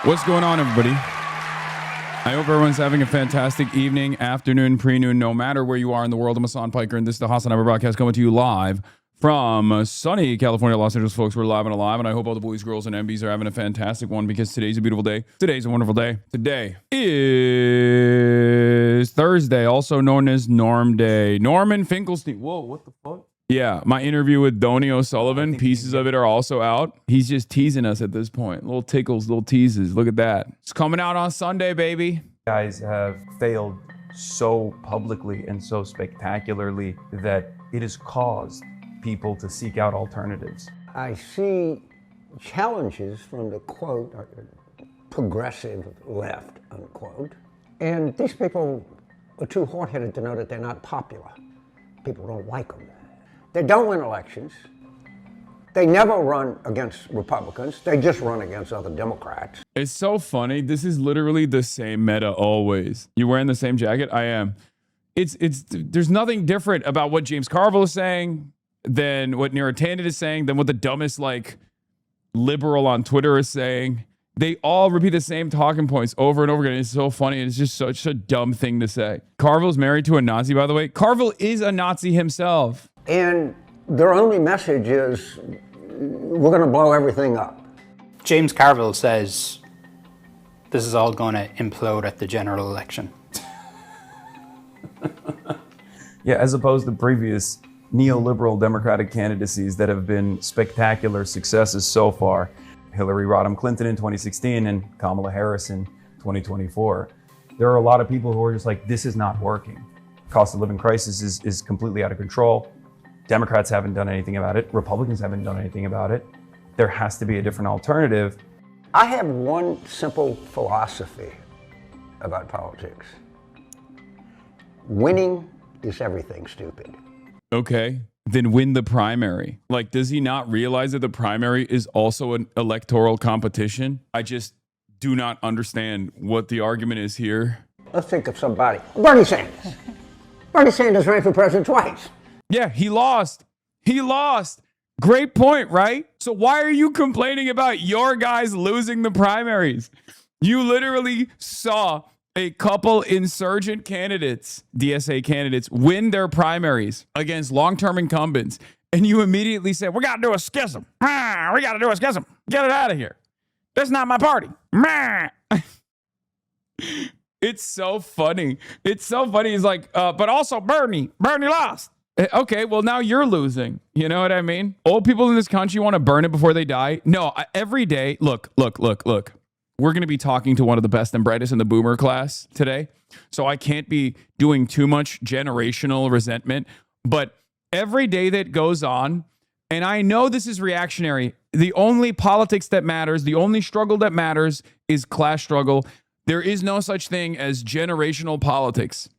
What's going on, everybody? I hope everyone's having a fantastic evening, afternoon, pre-noon, no matter where you are in the world. I'm Hasan Piker, and this is the HasanDaily broadcast coming to you live from sunny California, Los Angeles, folks. We're live and alive, and I hope all the boys, girls, and MBs are having a fantastic one because today's a beautiful day. Today's a wonderful day. Today is Thursday, also known as Norm Day. Norman Finkelstein. Whoa, what the fuck? Yeah, my interview with Donnie O'Sullivan, pieces of it are also out. He's just teasing us at this point. Little tickles, little teases. Look at that. It's coming out on Sunday, baby. Guys have failed so publicly and so spectacularly that it has caused people to seek out alternatives. I see challenges from the quote, progressive left, unquote. And these people are too hard-headed to know that they're not popular. People don't like them. They don't win elections. They never run against Republicans. They just run against other Democrats. It's so funny. This is literally the same meta always. You wearing the same jacket? I am. There's nothing different about what James Carville is saying than what Neera Tanden is saying, than what the dumbest liberal on Twitter is saying. They all repeat the same talking points over and over again. It's so funny. It's just such a dumb thing to say. Carville's married to a Nazi, by the way. Carville is a Nazi himself. And their only message is, we're going to blow everything up. James Carville says this is all going to implode at the general election. Yeah, as opposed to previous neoliberal Democratic candidacies that have been spectacular successes so far. Hillary Rodham Clinton in 2016 and Kamala Harris in 2024. There are a lot of people who are just like, this is not working. Cost of living crisis is completely out of control. Democrats haven't done anything about it. Republicans haven't done anything about it. There has to be a different alternative. I have one simple philosophy about politics. Winning is everything, stupid. Okay, then win the primary. Like, does he not realize that the primary is also an electoral competition? I just do not understand what the argument is here. Let's think of somebody. Bernie Sanders. Bernie Sanders ran for president twice. Yeah, he lost. He lost. Great point, right? So why are you complaining about your guys losing the primaries? You literally saw a couple insurgent candidates, DSA candidates, win their primaries against long-term incumbents. And you immediately said, we got to do a schism. We got to do a schism. Get it out of here. That's not my party. It's so funny. It's so funny. He's like, but also Bernie lost. Okay, well, now you're losing. You know what I mean? Old people in this country want to burn it before they die. No, every day. Look. We're going to be talking to one of the best and brightest in the boomer class today. So I can't be doing too much generational resentment. But every day that goes on, and I know this is reactionary, the only politics that matters, the only struggle that matters is class struggle. There is no such thing as generational politics.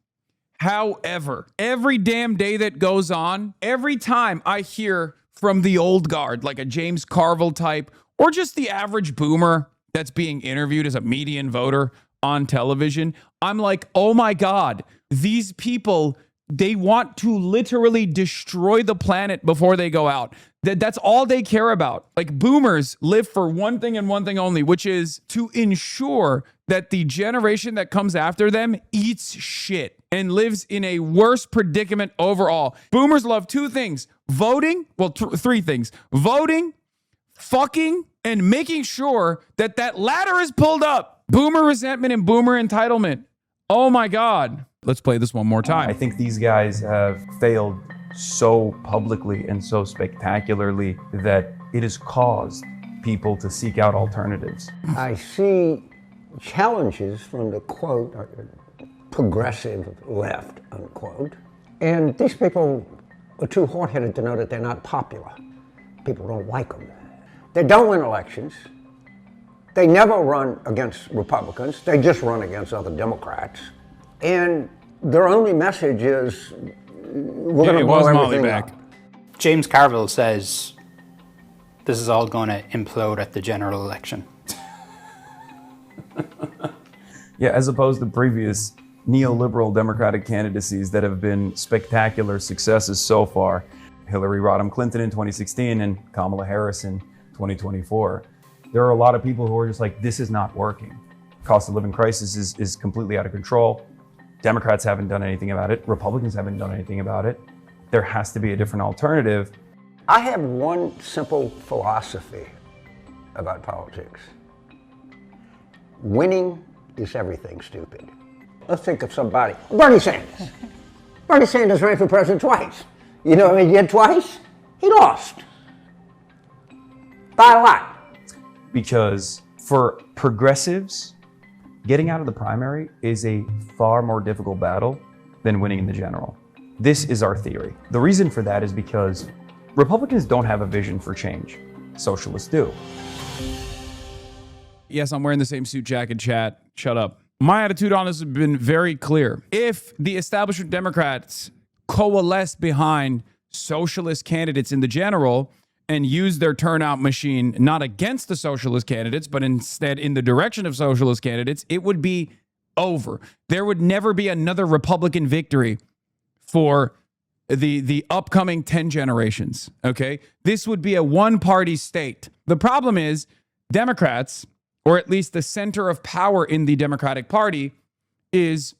However, every damn day that goes on, every time I hear from the old guard, like a James Carville type, or just the average boomer that's being interviewed as a median voter on television, I'm like, oh my God, these people, they want to literally destroy the planet before they go out. That's all they care about. Like, boomers live for one thing and one thing only, which is to ensure that the generation that comes after them eats shit and lives in a worse predicament overall. Boomers love two things: voting, well, three things: voting, fucking, and making sure that that ladder is pulled up. Boomer resentment and boomer entitlement. Oh my God. Let's play this one more time. I think these guys have failed so publicly and so spectacularly that it has caused people to seek out alternatives. I see challenges from the quote, progressive left, unquote. And these people are too hard-headed to know that they're not popular. People don't like them. They don't win elections. They never run against Republicans. They just run against other Democrats. And their only message is, we're going to blow everything up. James Carville says this is all going to implode at the general election. Yeah, as opposed to previous neoliberal Democratic candidacies that have been spectacular successes so far. Hillary Rodham Clinton in 2016 and Kamala Harris in 2024. There are a lot of people who are just like, this is not working. Cost of living crisis is completely out of control. Democrats haven't done anything about it. Republicans haven't done anything about it. There has to be a different alternative. I have one simple philosophy about politics. Winning is everything, stupid. Let's think of somebody. Bernie Sanders. Bernie Sanders ran for president twice. You know what I mean? He did twice. He lost. By a lot. Because for progressives, getting out of the primary is a far more difficult battle than winning in the general. This is our theory. The reason for that is because Republicans don't have a vision for change. Socialists do. Yes, I'm wearing the same suit jacket, chat. Shut up. My attitude on this has been very clear. If the establishment Democrats coalesce behind socialist candidates in the general and use their turnout machine not against the socialist candidates, but instead in the direction of socialist candidates, it would be over. There would never be another Republican victory for the upcoming 10 generations, okay? This would be a one-party state. The problem is Democrats, or at least the center of power in the Democratic Party, is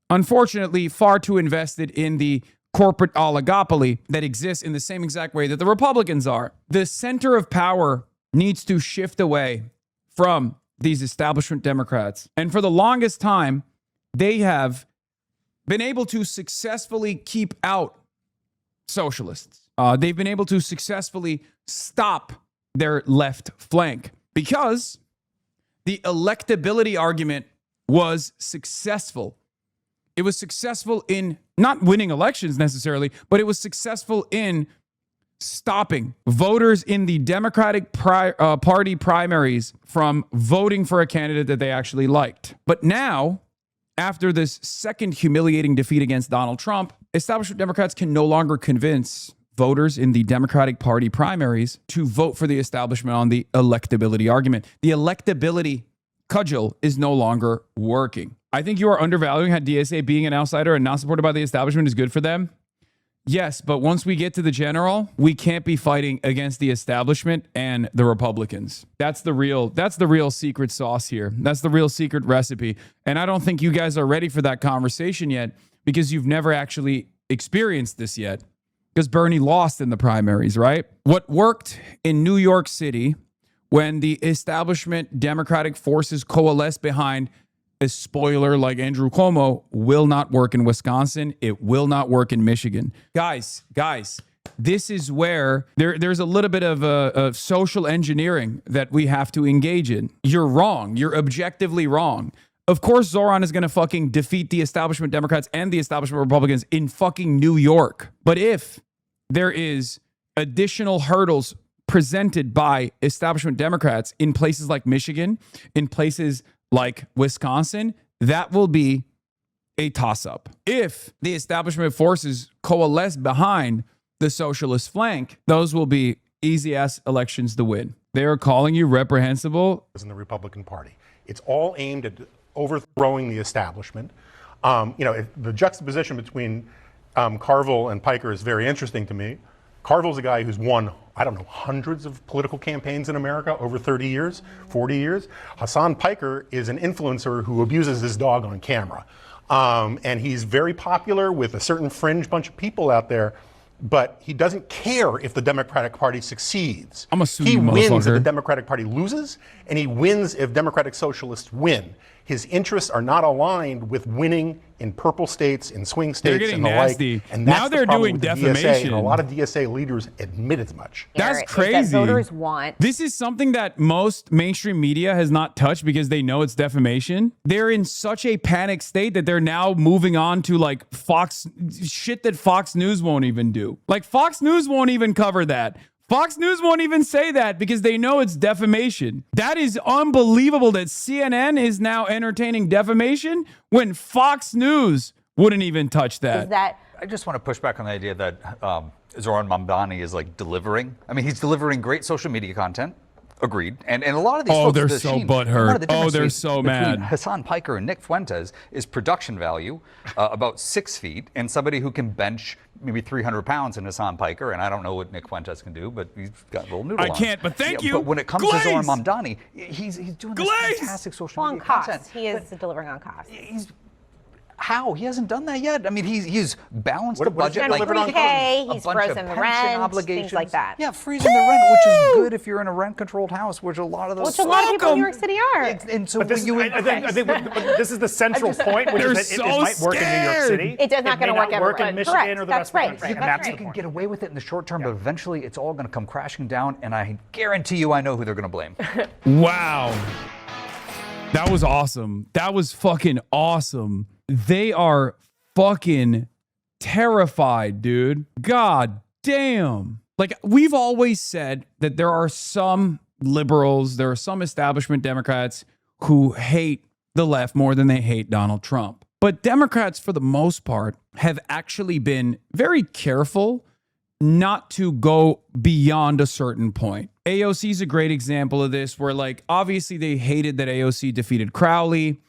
unfortunately far too invested in the corporate oligopoly that exists in the same exact way that the Republicans are. The center of power needs to shift away from these establishment Democrats. And for the longest time, they have been able to successfully keep out socialists. They've been able to successfully stop their left flank because the electability argument was successful. It was successful in not winning elections necessarily, but it was successful in stopping voters in the Democratic Party primaries from voting for a candidate that they actually liked. But now, after this second humiliating defeat against Donald Trump, establishment Democrats can no longer convince voters in the Democratic Party primaries to vote for the establishment on the electability argument. The electability cudgel is no longer working. I think you are undervaluing how DSA being an outsider and not supported by the establishment is good for them. Yes, but once we get to the general, we can't be fighting against the establishment and the Republicans. That's the real secret sauce here. That's the real secret recipe. And I don't think you guys are ready for that conversation yet because you've never actually experienced this yet. Because Bernie lost in the primaries, right? What worked in New York City when the establishment Democratic forces coalesce behind a spoiler like Andrew Cuomo will not work in Wisconsin. It will not work in Michigan. Guys, this is where there's a little bit of social engineering that we have to engage in. You're wrong. You're objectively wrong. Of course, Zoran is going to fucking defeat the establishment Democrats and the establishment Republicans in fucking New York. But if there is additional hurdles presented by establishment Democrats in places like Michigan, in places like Wisconsin, that will be a toss-up. If the establishment forces coalesce behind the socialist flank, those will be easy-ass elections to win. They are calling you reprehensible. In the Republican Party. It's all aimed at overthrowing the establishment. The juxtaposition between CARVILLE and Piker is very interesting to me. CARVILLE's a guy who's won, hundreds of political campaigns in America over 30 years, 40 years. Hasan Piker is an influencer who abuses his dog on camera. And he's very popular with a certain fringe bunch of people out there, but he doesn't care if the Democratic Party succeeds. He wins if the Democratic Party loses, and he wins if Democratic Socialists win. His interests are not aligned with winning in purple states, in swing states, and the nasty. like. And that's now they're doing defamation. DSA, and a lot of DSA leaders admit as much. That's crazy. That voters want. This is something that most mainstream media has not touched because they know it's defamation. They're in such a panic state that they're now moving on to like Fox shit that Fox News won't even do. Like Fox News won't even cover that. Fox News won't even say that because they know it's defamation. That is unbelievable that CNN is now entertaining defamation when Fox News wouldn't even touch that. I just want to push back on the idea that Zoran Mamdani is like delivering. I mean, he's delivering great social media content, Agreed. And a lot of these Oh, folks, they're the so Sheen, butthurt. one of the Oh, they're differences so between mad. Hasan Piker and Nick Fuentes is production value, about 6 feet, and somebody who can bench maybe 300 pounds in Hasan Piker, and I don't know what Nick Fuentes can do, but he's got a little noodle I arms. can't, but thank you. But when it comes Glaze! to Zoran Mamdani, he's doing this Glaze! fantastic social On media cost. content. He is delivering on cost. How? He hasn't done that yet. I mean, he's balanced the what is budget he like delivering on Pre-K, a he's bunch of frozen the pension rent, obligations. things like that. Yeah, freezing the rent, which is good if you're in a rent-controlled house, which a lot of those. Which a lot of people in New York City are. And so But this, when you, I think this is the central point, which They're is that so it might work in New York scared. City. It does not may gonna work work in everywhere. Michigan Correct. or the That's rest of the right. country. That's And that's right. the you can point. get away with it in the short term, but eventually it's all going to come crashing down, and I guarantee you I know who they're going to blame. Wow. That was awesome. That was fucking awesome. They are fucking terrified, dude. God damn. Like, we've always said that there are some liberals, there are some establishment Democrats who hate the left more than they hate Donald Trump. But Democrats, for the most part, have actually been very careful not to go beyond a certain point. AOC is a great example of this, where, like, obviously they hated that AOC defeated Crowley,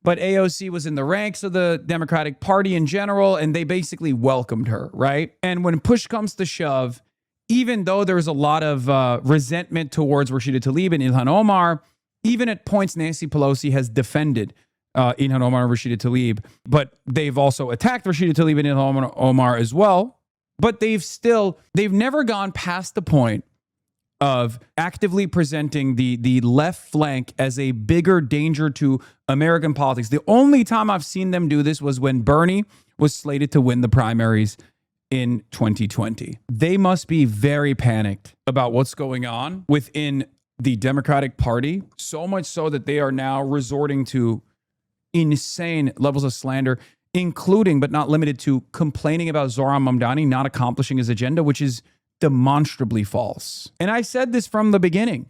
but AOC was in the ranks of the Democratic Party in general, and they basically welcomed her, right? And when push comes to shove, even though there's a lot of resentment towards Rashida Tlaib and Ilhan Omar, even at points Nancy Pelosi has defended Ilhan Omar and Rashida Tlaib, but they've also attacked Rashida Tlaib and Ilhan Omar as well. But they've never gone past the point of actively presenting the left flank as a bigger danger to American politics. The only time I've seen them do this was when Bernie was slated to win the primaries in 2020. They must be very panicked about what's going on within the Democratic Party, so much so that they are now resorting to insane levels of slander, including but not limited to complaining about Zoran Mamdani not accomplishing his agenda, which is demonstrably false. And I said this from the beginning,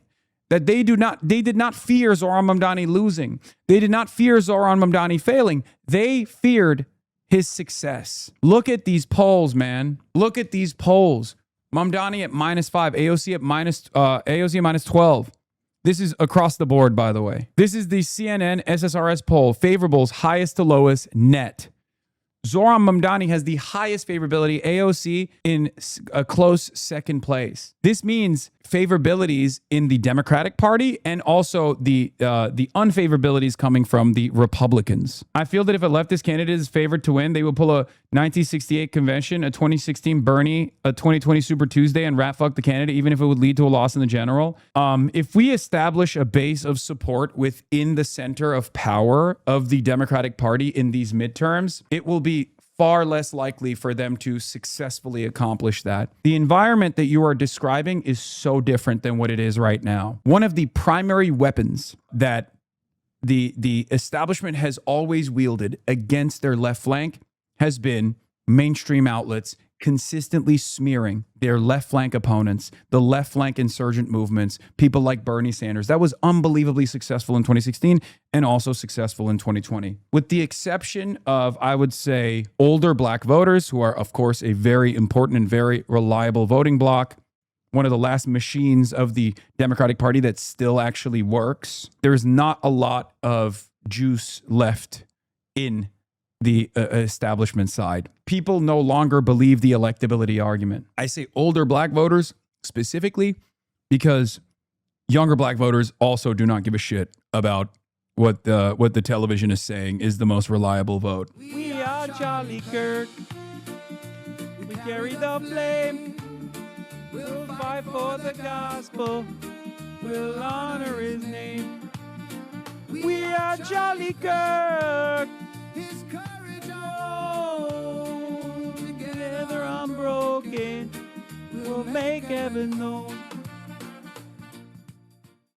that they did not fear Zoran Mamdani losing. They did not fear Zoran Mamdani failing. They feared his success. Look at these polls, man. Look at these polls. Mamdani at -5, AOC at -12. This is across the board, by the way. This is the CNN SSRS poll, favorables highest to lowest net. Zoran Mamdani has the highest favorability, AOC in a close second place. This means favorabilities in the Democratic Party and also the unfavorabilities coming from the Republicans. I feel that if a leftist candidate is favored to win, they will pull a 1968 convention, a 2016 Bernie, a 2020 Super Tuesday, and rat fuck the candidate, even if it would lead to a loss in the general. If we establish a base of support within the center of power of the Democratic Party in these midterms, it will be far less likely for them to successfully accomplish that. The environment that you are describing is so different than what it is right now. One of the primary weapons that the establishment has always wielded against their left flank has been mainstream outlets consistently smearing their left flank opponents, the left flank insurgent movements, people like Bernie Sanders. That was unbelievably successful in 2016 and also successful in 2020. With the exception of, I would say, older black voters, who are, of course, a very important and very reliable voting bloc, one of the last machines of the Democratic Party that still actually works. There's not a lot of juice left in the establishment side. People no longer believe the electability argument. I say older black voters specifically because younger black voters also do not give a shit about what the television is saying is the most reliable vote. We are Charlie Kirk. We carry the flame. We'll fight for the gospel. We'll honor his name. We are Charlie Kirk. His courage, oh, together unbroken, we'll make heaven known.